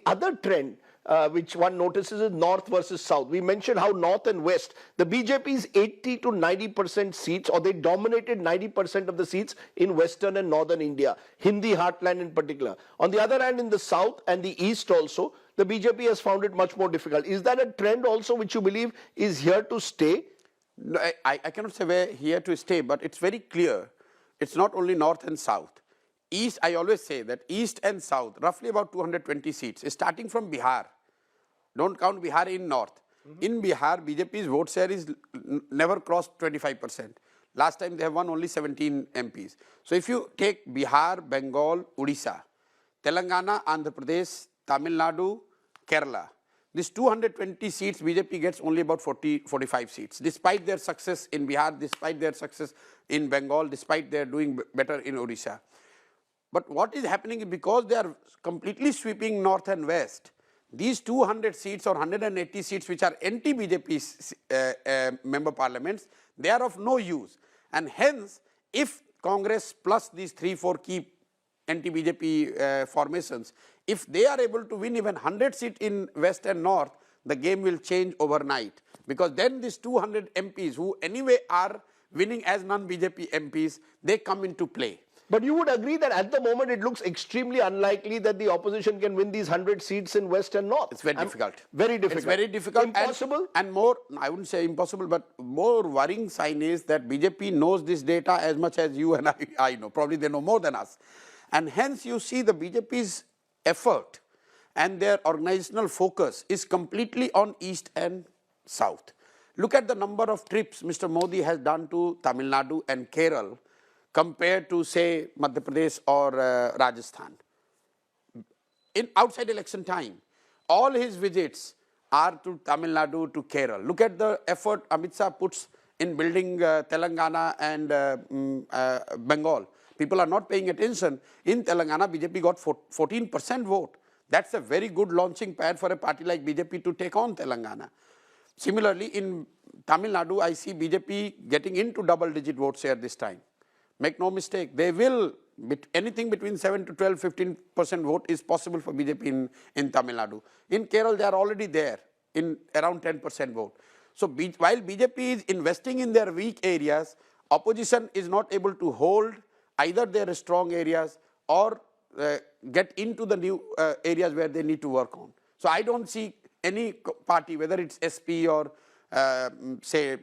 other trend which one notices is north versus south. We mentioned how north and west, the BJP's 80 to 90% seats, or they dominated 90% of the seats in western and northern India, Hindi heartland in particular. On the other hand, in the south and the east also, the BJP has found it much more difficult. Is that a trend also which you believe is here to stay? No, I cannot say we're here to stay, but it's very clear. It's not only north and south. East, I always say that east and south, roughly about 220 seats, is starting from Bihar. Don't count Bihar in north. In Bihar, BJP's vote share is never crossed 25%. Last time they have won only 17 MPs. So if you take Bihar, Bengal, Odisha, Telangana, Andhra Pradesh, Tamil Nadu, Kerala, these 220 seats, BJP gets only about 45 seats, despite their success in Bihar, despite their success in Bengal, despite their doing better in Odisha. But what is happening is because they are completely sweeping north and west, these 200 seats or 180 seats which are anti-BJP member parliaments, they are of no use. And hence, if Congress plus these 3-4 key anti-BJP formations, if they are able to win even 100 seats in west and north, the game will change overnight. Because then these 200 MPs who anyway are winning as non-BJP MPs, they come into play. But you would agree that at the moment it looks extremely unlikely that the opposition can win these 100 seats in west and north. It's very difficult. Very difficult. It's very difficult. Impossible? And more, I wouldn't say impossible, but more worrying sign is that BJP knows this data as much as you and I know. Probably they know more than us. And hence you see the BJP's effort and their organizational focus is completely on east and south. Look at the number of trips Mr. Modi has done to Tamil Nadu and Kerala compared to, say, Madhya Pradesh or Rajasthan. In outside election time, all his visits are to Tamil Nadu, to Kerala. Look at the effort Amit Shah puts in building Telangana and Bengal. People are not paying attention. In Telangana, BJP got 14% vote. That's a very good launching pad for a party like BJP to take on Telangana. Similarly, in Tamil Nadu, I see BJP getting into double-digit vote share this time. Make no mistake, they will, anything between 7 to 12, 15% vote is possible for BJP in Tamil Nadu. In Kerala, they are already there in around 10% vote. So while BJP is investing in their weak areas, opposition is not able to hold either their strong areas or get into the new areas where they need to work on. So I don't see any party, whether it's SP or say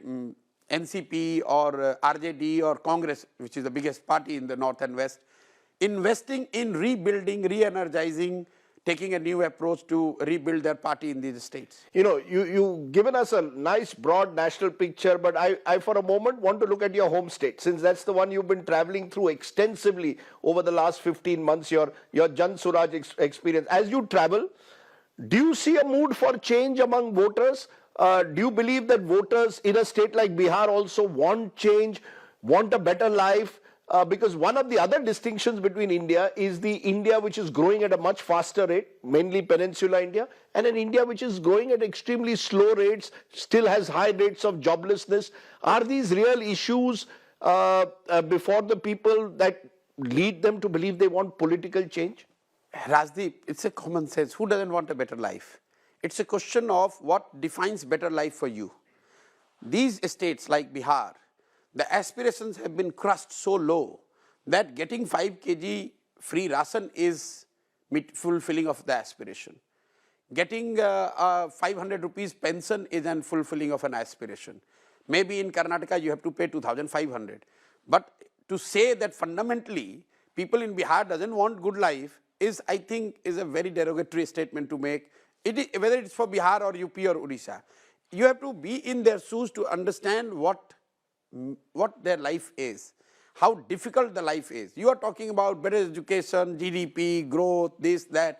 NCP or RJD or Congress, which is the biggest party in the north and west, investing in rebuilding, re-energizing, taking a new approach to rebuild their party in these states. You know, you've given us a nice broad national picture, but I for a moment want to look at your home state, since that's the one you've been traveling through extensively over the last 15 months, your Jan Suraj experience. As you travel, do you see a mood for change among voters? Do you believe that voters in a state like Bihar also want change, want a better life? Because one of the other distinctions between India is the India which is growing at a much faster rate, mainly Peninsula India, and an India which is growing at extremely slow rates, still has high rates of joblessness. Are these real issues before the people that lead them to believe they want political change? Rajdeep, it's a common sense. Who doesn't want a better life? It's a question of what defines better life for you. These states like Bihar, the aspirations have been crushed so low that getting 5 kg free ration is fulfilling of the aspiration. Getting 500 rupees pension is an fulfilling of an aspiration. Maybe in Karnataka you have to pay 2,500. But to say that fundamentally people in Bihar doesn't want good life is, I think, is a very derogatory statement to make. Whether it's for Bihar or UP or Odisha, you have to be in their shoes to understand what their life is, how difficult the life is. You are talking about better education, GDP, growth, this, that.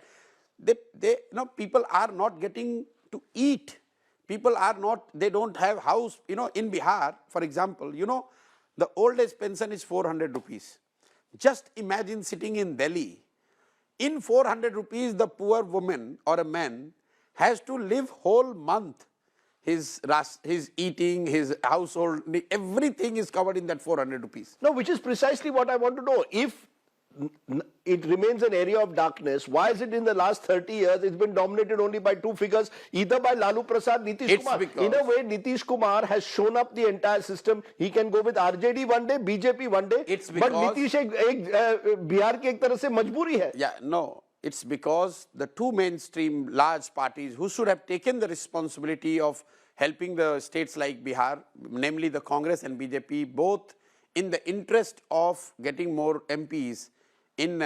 People are not getting to eat. People are not, they don't have house. In Bihar, for example, the old age pension is 400 rupees. Just imagine sitting in Delhi. In 400 rupees, the poor woman or a man has to live whole month. His eating, his household, everything is covered in that 400 rupees. No, which is precisely what I want to know. If it remains an area of darkness. Why is it in the last 30 years it's been dominated only by two figures, either by Lalu Prasad, Nitish It's Kumar? because- In a way, Nitish Kumar has shown up the entire system. He can go with RJD one day, BJP one day, It's but because- Nitish Bihar की एक तरह से मजबूरी है. Yeah, no, it's because the two mainstream large parties who should have taken the responsibility of helping the states like Bihar, namely the Congress and BJP, both in the interest of getting more MPs in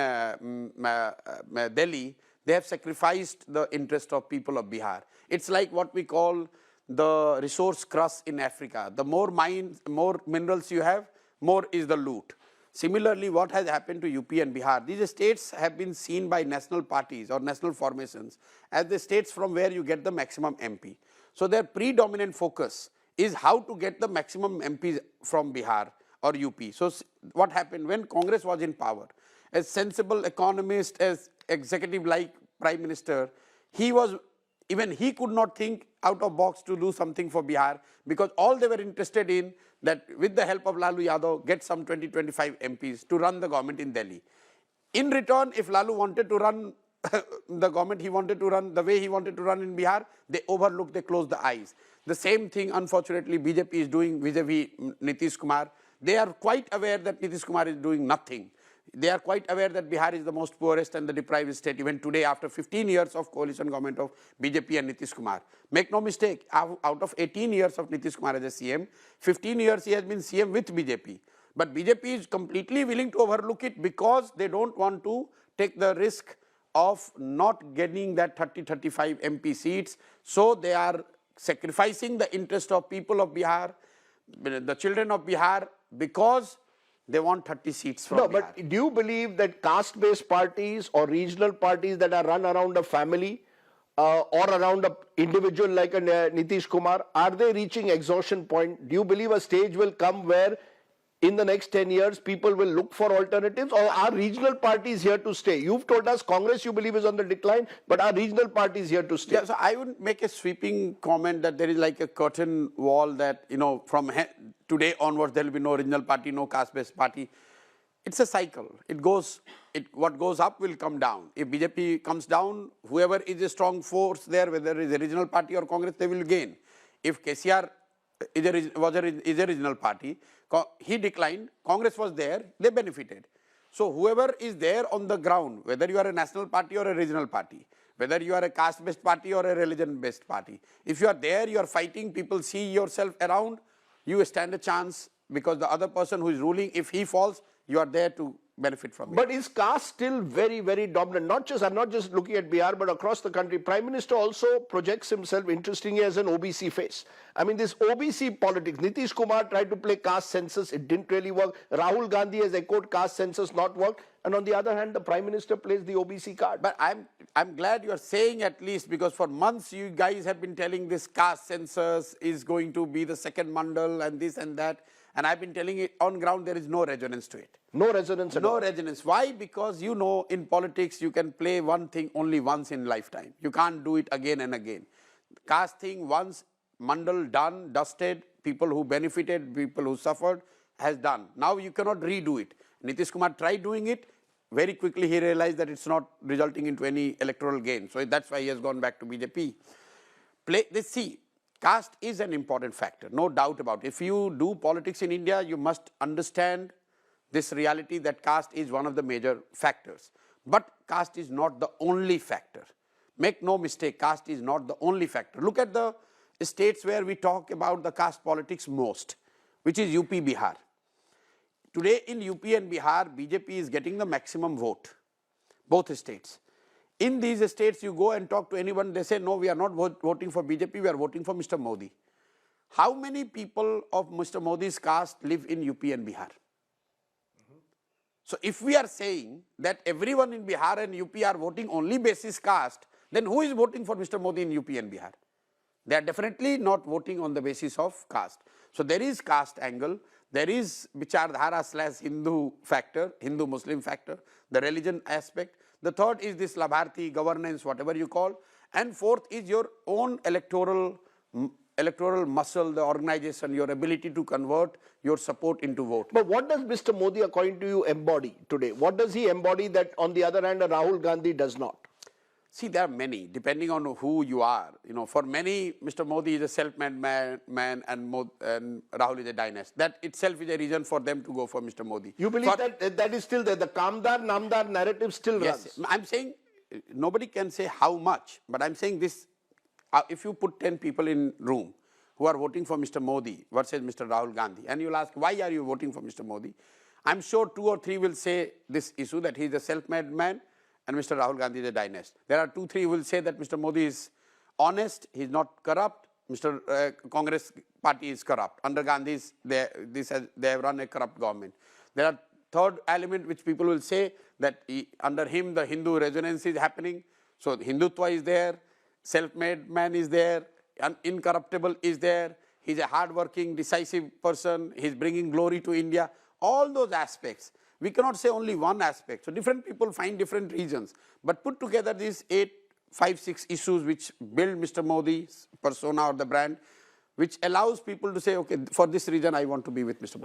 Delhi, they have sacrificed the interest of people of Bihar. It's like what we call the resource crust in Africa. The more mines, more minerals you have, more is the loot. Similarly, what has happened to UP and Bihar? These states have been seen by national parties or national formations as the states from where you get the maximum MP. So their predominant focus is how to get the maximum MPs from Bihar or UP. So what happened when Congress was in power? As sensible economist, as executive like Prime Minister, even he could not think out of box to do something for Bihar, because all they were interested in that with the help of Lalu Yadav get some 20-25 MPs to run the government in Delhi. In return, if Lalu wanted to run the government he wanted to run the way he wanted to run in Bihar, they overlooked, they closed the eyes. The same thing unfortunately BJP is doing vis-a-vis Nitish Kumar. They are quite aware that Nitish Kumar is doing nothing. They are quite aware that Bihar is the most poorest and the deprived state even today after 15 years of coalition government of BJP and Nitish Kumar. Make no mistake, out of 18 years of Nitish Kumar as a CM, 15 years he has been CM with BJP. But BJP is completely willing to overlook it because they don't want to take the risk of not getting that 30-35 MP seats. So they are sacrificing the interest of people of Bihar, the children of Bihar, because they want 30 seats from Bihar. But do you believe that caste-based parties or regional parties that are run around a family or around an individual like a Nitish Kumar, are they reaching exhaustion point? Do you believe a stage will come where in the next 10 years people will look for alternatives, or are regional parties here to stay? You've told us Congress you believe is on the decline, but are regional parties here to stay? Yeah, so I would make a sweeping comment that there is like a curtain wall that, from today onwards there will be no regional party, no caste-based party. It's a cycle. What goes up will come down. If BJP comes down, whoever is a strong force there, whether it is a regional party or Congress, they will gain. If KCR is a regional party, he declined, Congress was there, they benefited. So whoever is there on the ground, whether you are a national party or a regional party, whether you are a caste-based party or a religion-based party, if you are there, you are fighting, people see yourself around, you stand a chance, because the other person who is ruling, if he falls, you are there to benefit from it. But is caste still very, very dominant? I'm not just looking at Bihar, but across the country. Prime Minister also projects himself, interestingly, as an OBC face. I mean, this OBC politics, Nitish Kumar tried to play caste census, it didn't really work. Rahul Gandhi has echoed caste census, not worked. And on the other hand, the Prime Minister plays the OBC card. But I'm glad you are saying at least, because for months you guys have been telling this caste census is going to be the second mandal and this and that. And I've been telling it on ground, there is no resonance to it. No resonance at all. No resonance. Why? Because in politics, you can play one thing only once in lifetime. You can't do it again and again. Caste thing, once mandal done, dusted, people who benefited, people who suffered, has done. Now you cannot redo it. Nitish Kumar tried doing it. Very quickly he realized that it's not resulting into any electoral gain. So that's why he has gone back to BJP. Caste is an important factor, no doubt about it. If you do politics in India, you must understand this reality that caste is one of the major factors. But caste is not the only factor. Make no mistake, caste is not the only factor. Look at the states where we talk about the caste politics most, which is UP, Bihar. Today in UP and Bihar, BJP is getting the maximum vote, both states. In these states, you go and talk to anyone, they say, no, we are not voting for BJP, we are voting for Mr. Modi. How many people of Mr. Modi's caste live in UP and Bihar? So if we are saying that everyone in Bihar and UP are voting only basis caste, then who is voting for Mr. Modi in UP and Bihar? They are definitely not voting on the basis of caste. So there is caste angle, there is Vichardhara / Hindu factor, Hindu-Muslim factor, the religion aspect. The third is this Labharti governance, whatever you call. And fourth is your own electoral electoral muscle, the organization, your ability to convert your support into vote. But what does Mr. Modi, according to you, embody today? What does he embody that, on the other hand, a Rahul Gandhi does not? See, there are many, depending on who you are. You know, for many, Mr. Modi is a self-made man and Rahul is a dynast. That itself is a reason for them to go for Mr. Modi. You believe that is still there? The Kamdar, Namdar narrative still Yes, runs? I'm saying nobody can say how much, but I'm saying this, if you put 10 people in room who are voting for Mr. Modi versus Mr. Rahul Gandhi, and you'll ask, why are you voting for Mr. Modi? I'm sure 2 or 3 will say this issue, that he is a self-made man and Mr. Rahul Gandhi is a dynast. There are 2, 3 who will say that Mr. Modi is honest, he is not corrupt, Mr. Congress party is corrupt. Under Gandhi's, they have run a corrupt government. There are third element which people will say that under him the Hindu resonance is happening. So Hindutva is there, self-made man is there, incorruptible is there, he's a hard-working, decisive person, he's bringing glory to India. All those aspects. We cannot say only one aspect. So different people find different reasons. But put together these 8, 5, 6 issues which build Mr. Modi's persona or the brand, which allows people to say, okay, for this reason I want to be with Mr. Modi.